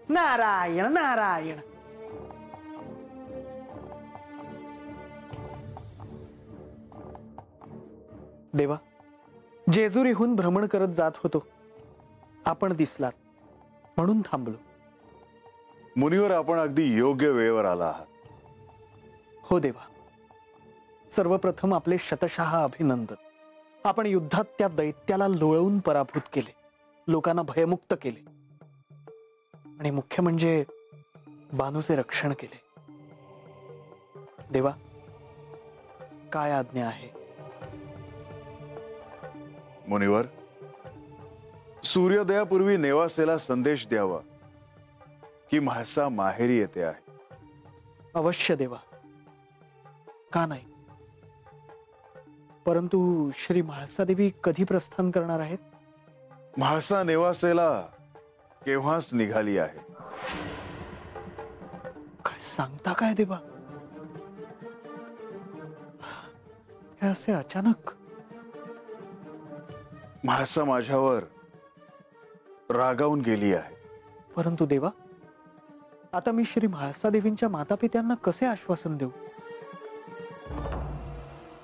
नारायण नारायण. देवा, जेजुरीहून भ्रमण करत जात होतो, आपण दिसलात म्हणून थांबलो. मुनिवर, आपण अगदी योग्य वेळेवर आला आहात. हो देवा, सर्वप्रथम आपले शतशः अभिनंदन. आपण युद्धात त्या दैत्याला लोळवून पराभूत केले, लोकांना भयमुक्त केले आणि मुख्य म्हणजे बानूचे रक्षण केले. देवा, काय आज्ञा आहे? मुनिवर, सूर्योदयापूर्वी नेवासेला संदेश द्यावा की म्हाळसा माहेरी येते आहे. अवश्य देवा, का नाही. परंतु श्री म्हाळसा देवी कधी प्रस्थान करणार आहेत? म्हाळसा नेवासेला केव्हाच निघाली आहे. काय सांगता काय देवा? हे असे अचानक? म्हाळसा माझ्यावर रागावून गेली आहे. परंतु देवा, आता मी श्री म्हाळसा देवींच्या मातापित्यांना कसे आश्वासन देऊ?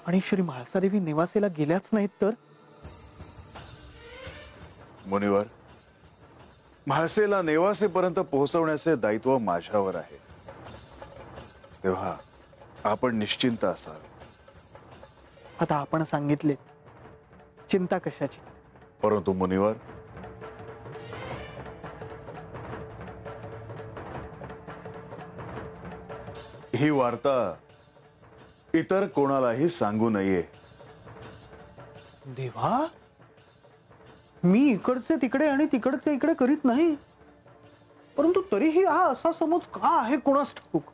आणि श्री म्हाळसा देवी नेवासेला गेल्याच नाहीत तर? मुनिवर, म्हाळसेला नेवासेपर्यंत पोहोचवण्याचे दायित्व माझ्यावर आहे. तेव्हा आपण निश्चिंत असाल. आता आपण सांगितले, चिंता कशाची? परंतु मुनिवर, ही वार्ता इतर कोणालाही सांगू नये. देवा, मी इकडचे तिकडे आणि तिकडचे इकडे करीत नाही, परंतु तरीही हा असा समज का आहे कोणास ठाऊक.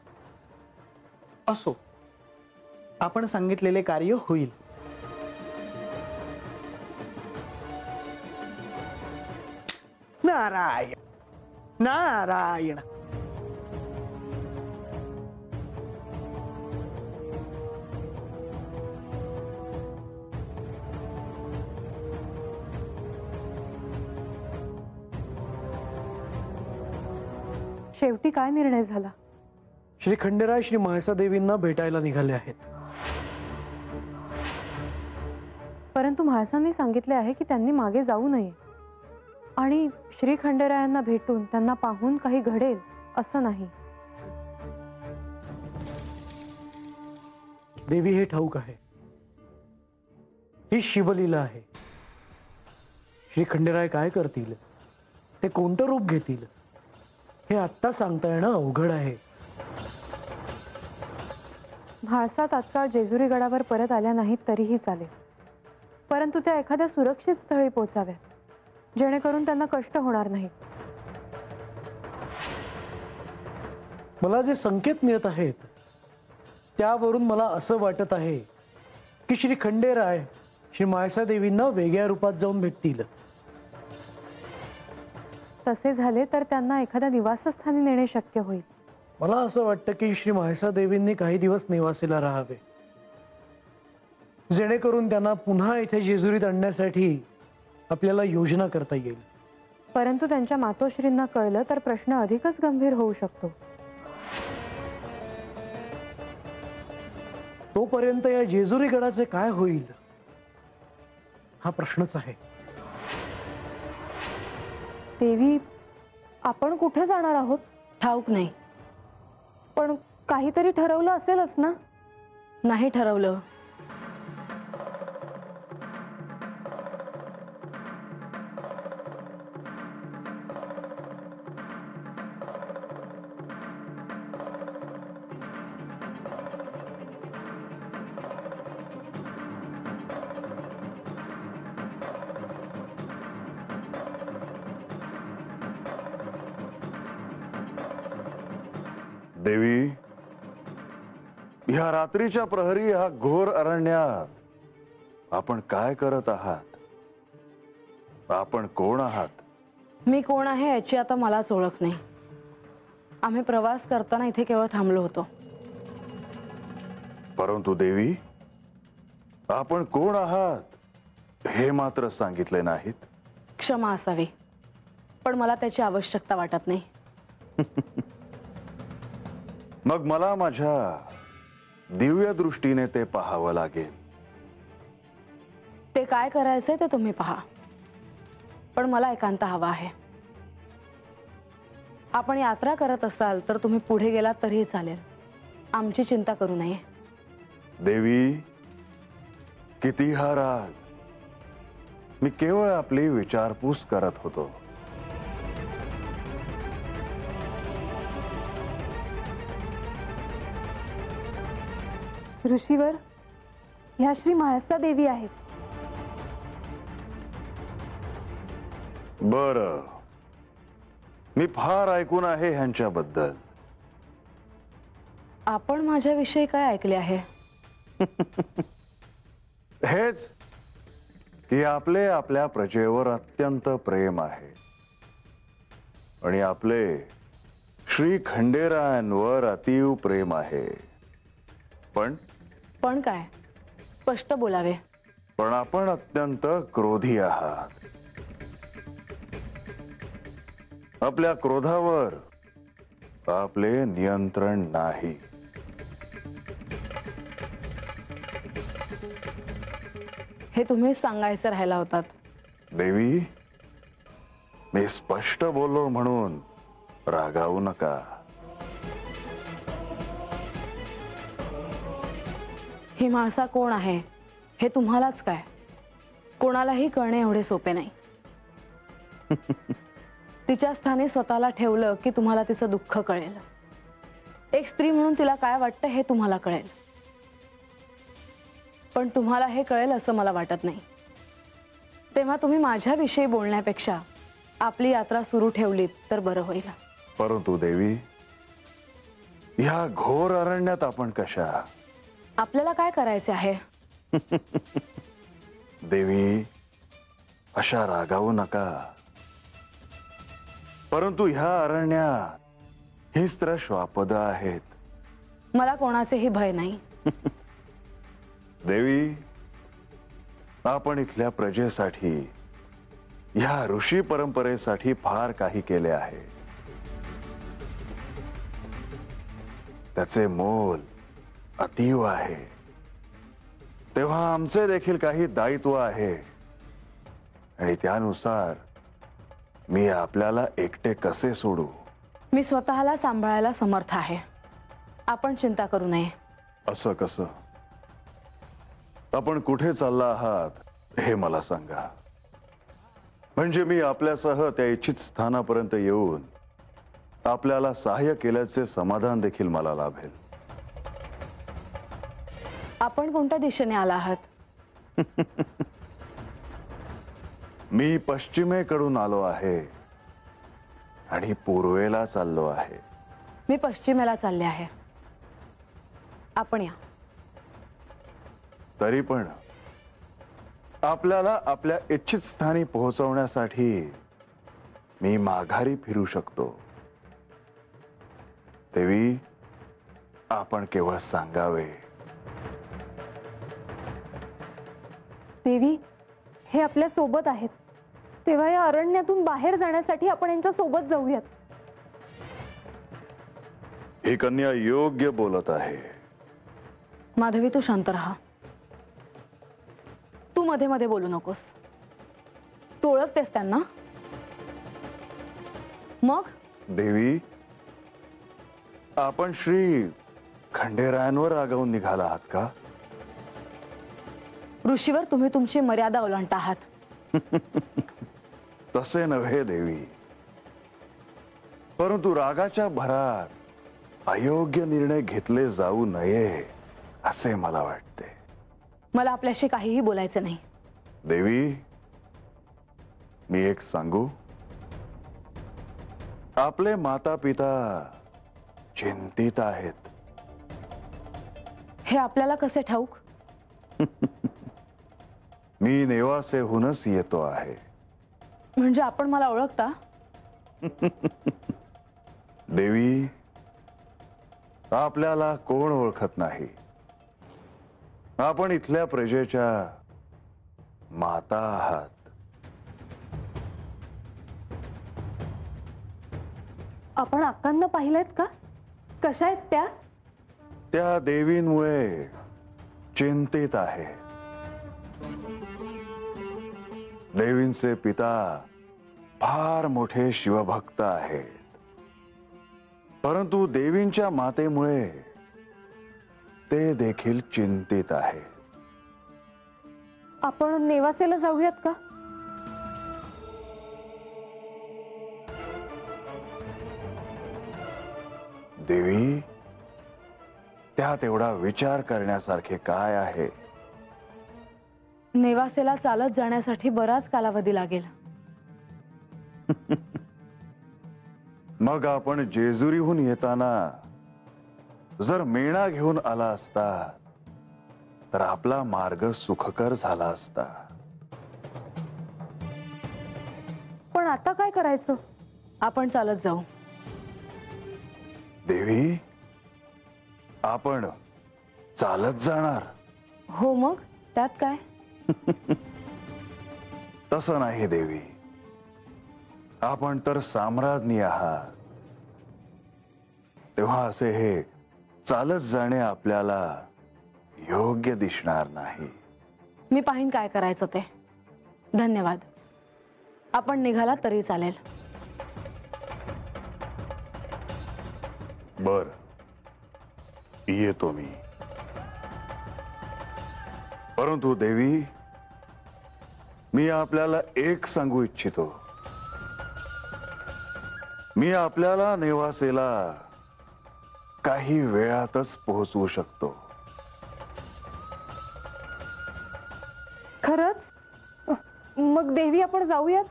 असो, आपण सांगितलेले कार्य होईल. नारायण नारायण. शेवटी काय निर्णय झाला? श्री खंडेराय श्री म्हाळसा देवींना भेटायला निघाले आहेत. परंतु म्हाळसांनी सांगितले आहे की त्यांनी मागे जाऊ नये आणि श्री खंडेरायांना भेटून त्यांना पाहून काही घडेल असं नाही. देवी, हे ठाऊक आहे, ही शिवलीला आहे. श्री खंडेराय काय करतील, ते कोणतं रूप घेतील, हे आत्ता सांगता येणं अवघड आहे. म्हाळसा तात्काळ जेजुरी गडावर परत आल्या नाहीत तरीही चालेल, परंतु त्या एखाद्या सुरक्षित स्थळी पोहोचाव्या, जेणेकरून त्यांना कष्ट होणार नाहीत. मला जे संकेत मिळत आहेत त्यावरून मला असं वाटत आहे की श्री खंडेराय श्री म्हाळसा देवींना वेगळ्या रूपात जाऊन भेटतील. तसे झाले तर त्यांना एखाद्या निवासस्थानी नेणे शक्य होईल. मला असं वाटतं की श्री म्हाळसा देवींनी काही दिवस नेवासेला राहावे, जेणेकरून त्यांना पुन्हा इथे जेजुरीत आणण्यासाठी आपल्याला योजना करता येईल. परंतु त्यांच्या मातोश्रींना कळलं तर प्रश्न अधिकच गंभीर होऊ शकतो. तोपर्यंत या जेजुरी गडाचे काय होईल हा प्रश्नच आहे. देवी, आपण कुठे जाणार आहोत? ठाऊक नाही. पण काहीतरी ठरवलं असेलच ना? नाही ठरवलं. देवी, ह्या रात्रीच्या प्रहरी ह्या घोर अरण्यात आपण काय करत आहात? आपण कोण आहात? मी कोण आहे याची आता मलाच ओळख नाही. आम्ही प्रवास करताना इथे केवळ थांबलो होतो. परंतु देवी, आपण कोण आहात हे मात्र सांगितले नाहीत. क्षमा असावी, पण मला त्याची आवश्यकता वाटत नाही. मग मला माझ्या दिव्य दृष्टीने ते पाहावं लागेल. ते काय करायचंय ते तुम्ही पहा, पण मला एकांत हवा आहे. आपण यात्रा करत असाल तर तुम्ही पुढे गेलात तरीही चालेल, आमची चिंता करू नये. देवी, किती हा राग. मी केवळ आपली विचारपूस करत होतो. ऋषीवर, ह्या श्री म्हाळसा देवी आहेत. बर, मी फार ऐकून आहे ह्यांच्याबद्दल. आपण माझ्याविषयी काय ऐकले आहे? हेच की आपले आपल्या प्रजेवर अत्यंत प्रेम आहे आणि आपले श्री खंडेरायांवर अतीव प्रेम आहे. पण काय? स्पष्ट बोलावे. पण आपण अत्यंत क्रोधी आहात. आपल्या क्रोधावर आपले नियंत्रण नाही. हे तुम्हीच सांगायचं राहिला होतात. देवी, मी स्पष्ट बोललो म्हणून रागावू नका. ही म्हाळसा कोण आहे हे तुम्हालाच काय, कोणालाही कळणे एवढे सोपे नाही. तिच्या स्थानी स्वतःला ठेवलं की तुम्हाला तिचं दुःख कळेल. एक स्त्री म्हणून तिला काय वाटतं हे तुम्हाला कळेल, पण तुम्हाला हे कळेल असं मला वाटत नाही. तेव्हा तुम्ही माझ्याविषयी बोलण्यापेक्षा आपली यात्रा सुरू ठेवलीत तर बरं होईल. परंतु देवी, ह्या घोर अरण्यात आपण कशा? आपल्याला काय करायचे आहे? देवी, अशा रागावू नका. परंतु ह्या अरण्यात ही स्त्र श्वापद आहेत. मला कोणाचेही भय नाही. देवी, आपण इथल्या प्रजेसाठी, ह्या ऋषी परंपरेसाठी फार काही केले आहे. त्याचे मोल अतीव आहे. तेव्हा आमचे देखील काही दायित्व आहे आणि त्यानुसार मी आपल्याला एकटे कसे सोडू? मी स्वतःला सांभाळायला समर्थ आहे. आपण चिंता करू नये. असं कसं? आपण कुठे चालला आहात हे मला सांगा, म्हणजे मी आपल्यासह त्या इच्छित स्थानापर्यंत येऊन आपल्याला सहाय्य केल्याचे समाधान देखील मला लाभेल. आपण कोणत्या दिशेने आला आहात? मी पश्चिमेकडून आलो आहे आणि पूर्वेला चाललो आहे. मी पश्चिमेला चालले आहे. आपण या. तरी पण आपल्याला आपल्या इच्छित स्थानी पोहोचवण्यासाठी मी माघारी फिरू शकतो. देवी, आपण केवळ सांगावे. देवी, हे आपल्या सोबत आहेत, तेव्हा या अरण्यातून बाहेर जाण्यासाठी आपण यांच्या सोबत जाऊयात. ही कन्या योग्य बोलत आहे. माधवी, तू शांत राहा. तू मध्ये मध्ये बोलू नकोस. तू ओळखतेस त्यांना? मग देवी, आपण श्री खंडेरायांवर रागावून निघाला आहात का? ऋषीवर, तुम्ही तुमची मर्यादा ओलांडता आहात. तसे नव्हे देवी, परंतु रागाच्या भरात अयोग्य निर्णय घेतले जाऊ नये असे मला वाटते. मला आपल्याशी काहीही बोलायचं नाही. देवी, मी एक सांगू? आपले माता पिता चिंतित आहेत. हे आपल्याला कसे ठाऊक? मी नेवासेहूनच येतो आहे. म्हणजे आपण मला ओळखता? देवी, आपल्याला कोण ओळखत नाही. आपण इथल्या प्रजेच्या माता आहात. आपण अक्कांना पाहिलेत का? कशा आहेत त्या? त्या देवींमुळे चिंतित आहे. देवींचे पिता फार मोठे शिवभक्त आहेत, परंतु देवींच्या मातेमुळे ते देखील चिंतित आहेत. आपण नेवासेला जाऊयात का? देवी, त्यात एवढा विचार करण्यासारखे काय आहे? नेवासेला चालत जाण्यासाठी बराच कालावधी लागेल. मग आपण जेजुरीहून येताना जर मेणा घेऊन आला असता तर आपला मार्ग सुखकर झाला असता. पण आता काय करायचं? आपण चालत जाऊ. देवी, आपण चालत जाणार? हो, मग त्यात काय? तसं नाही देवी, आपण तर साम्राज्ञी आहात. तेव्हा असे हे चालत जाणे आपल्याला योग्य दिसणार नाही. मी पाहीन काय करायचं ते. धन्यवाद. आपण निघाला तरी चालेल. बर, येतो मी. परंतु देवी, मी आपल्याला एक सांगू इच्छितो. मी आपल्याला नेवासेला काही वेळातच पोहोचवू शकतो. खरंच? मग देवी, आपण जाऊयात?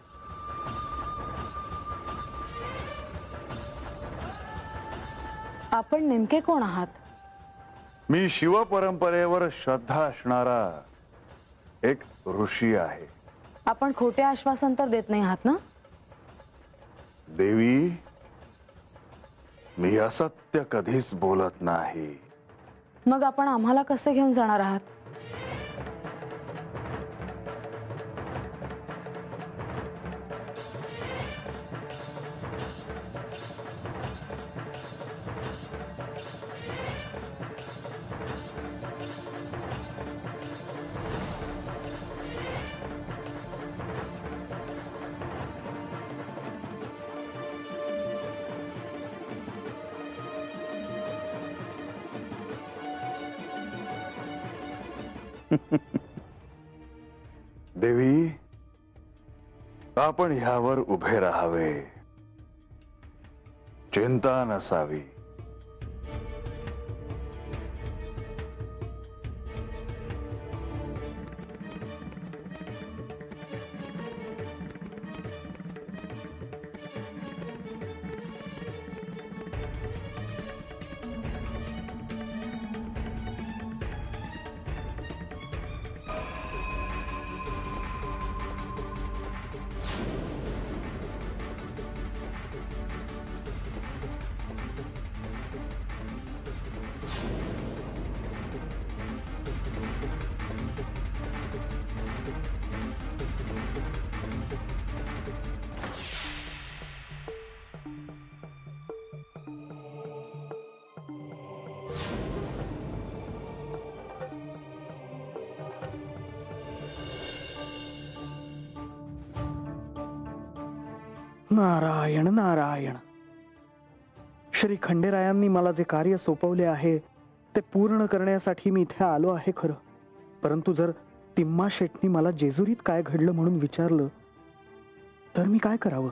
आपण नेमके कोण आहात? मी शिवपरंपरेवर श्रद्धा असणारा एक ऋषी आहे. आपण खोटे आश्वासन तर देत नाही आहात ना? देवी, मी असत्य कधीच बोलत नाही. मग आपण आम्हाला कसे घेऊन जाणार आहात? देवी, आपण ह्यावर उभे राहावे. चिंता नसावी. नारायण नारायण. श्री खंडेरायांनी मला जे कार्य सोपवले आहे ते पूर्ण करण्यासाठी मी इथे आलो आहे खरं. परंतु जर तिम्मा शेटनी मला जेजुरीत काय घडलं म्हणून विचारलं तर मी काय करावं?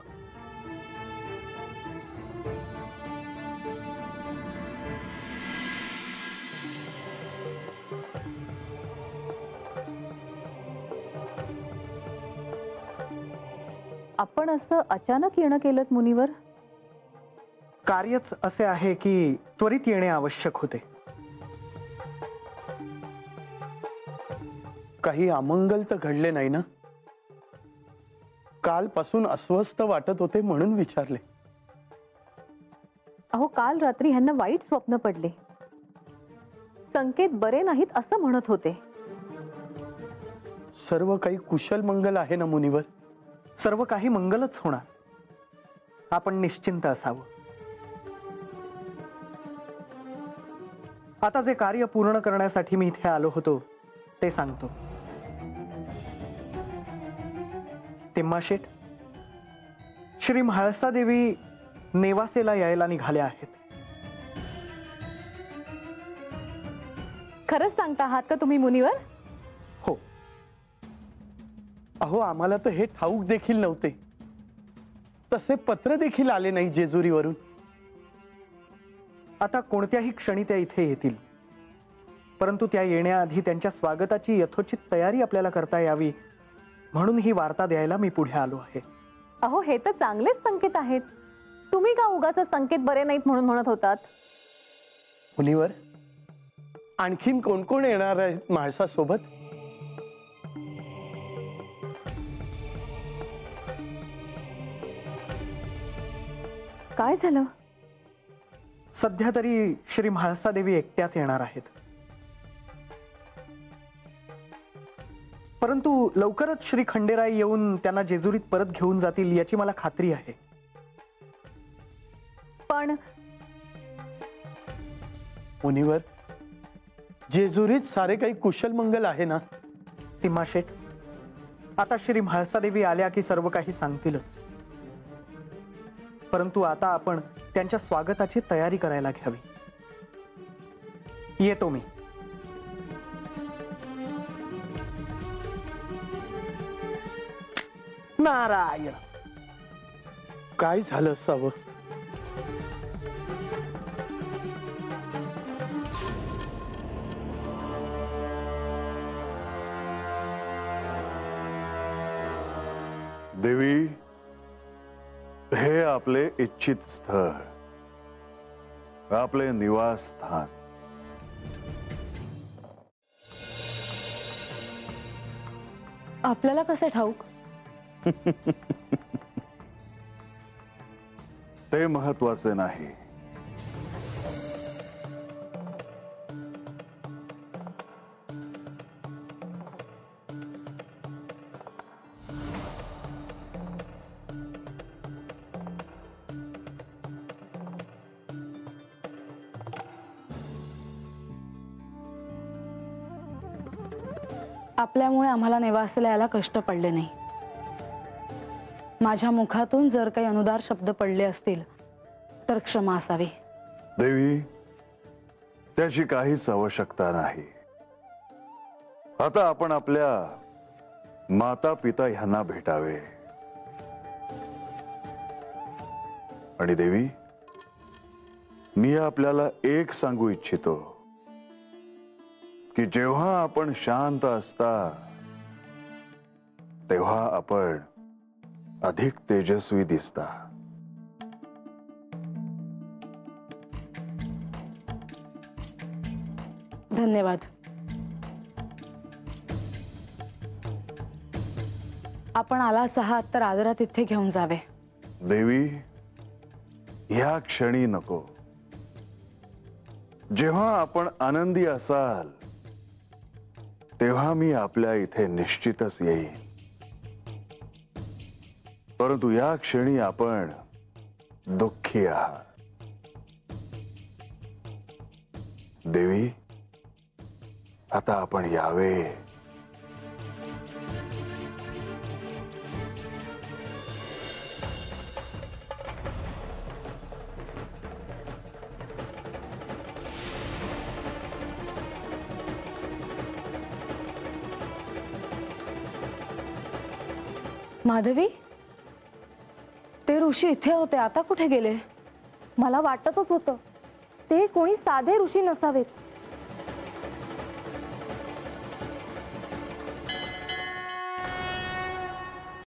आपण असं अचानक येणं केलं मुनीवर? कार्यच असे आहे की त्वरित येणे आवश्यक होते. काही अमंगल तर घडले नाही ना? कालपासून अस्वस्थ वाटत होते म्हणून विचारले. अहो, काल रात्री ह्यांना वाईट स्वप्न पडले. संकेत बरे नाहीत असं म्हणत होते. सर्व काही कुशल मंगल आहे ना मुनीवर? सर्व काही मंगलच होणार. आपण निश्चिंत असावं. आता जे कार्य पूर्ण करण्यासाठी मी इथे आलो होतो ते सांगतो. तिम्माशेठ, श्री म्हाळसा देवी नेवासेला यायला निघाल्या आहेत. खरंच सांगता आहात का तुम्ही मुनिवर? हो. अहो, आम्हाला तर हे ठाऊक देखील नव्हते. तसे पत्र देखील आले नाही जेजुरीवरून. आता कोणत्याही क्षणी त्या इथे येतील, परंतु त्या येण्याआधी त्यांच्या स्वागताची यथोचित तयारी आपल्याला करता यावी म्हणून ही वार्ता द्यायला मी पुढे आलो आहे. अहो, हे तर चांगलेच संकेत आहेत. तुम्ही का उगाच संकेत बरे नाहीत म्हणून म्हणत होतात? मुनिवर, आणखीन कोण कोण येणार आहेत म्हाळसासोबत? काय झालं? सध्या तरी श्री म्हाळसा देवी एकट्याच येणार आहेत, परंतु लवकरच श्री खंडेराय येऊन त्यांना जेजुरीत परत घेऊन जातील याची मला खात्री आहे. पण मुनिवर, जेजुरीत सारे काही कुशल मंगल आहे ना? तिम्माशेठ, आता श्री म्हाळसा देवी आल्या की सर्व काही सांगतीलच, परंतु आता आपण त्यांच्या स्वागताची तयारी करायला घ्यावी. येतो मी. नारायण. काय झालं असावं? देवी, हे आपले इच्छित स्थळ, आपले निवासस्थान. आपल्याला कसे ठाऊक? ते महत्वाचे नाही. आपल्यामुळे आम्हाला नेवासेला यायला कष्ट पडले नाही. माझ्या मुखातून जर काही अनुदार शब्द पडले असतील तर क्षमा असावी. देवी, त्याची काहीच आवश्यकता नाही. आता आपण आपल्या माता पिता ह्यांना भेटावे. आणि देवी, मी आपल्याला एक सांगू इच्छितो की जेव्हा आपण शांत असता तेव्हा आपण अधिक तेजस्वी दिसता. धन्यवाद. आपण आलाच आहात तर आदरात इथे घेऊन जावे. देवी, ह्या क्षणी नको. जेव्हा आपण आनंदी असाल तेव्हा मी आपल्या इथे निश्चितच येईन, परंतु या क्षणी आपण दुःखी आहात. देवी, आता आपण यावे. माधवी, ते ऋषी इथे होते, आता कुठे गेले? मला वाटतच होतं ते कोणी साधे ऋषी नसावेत.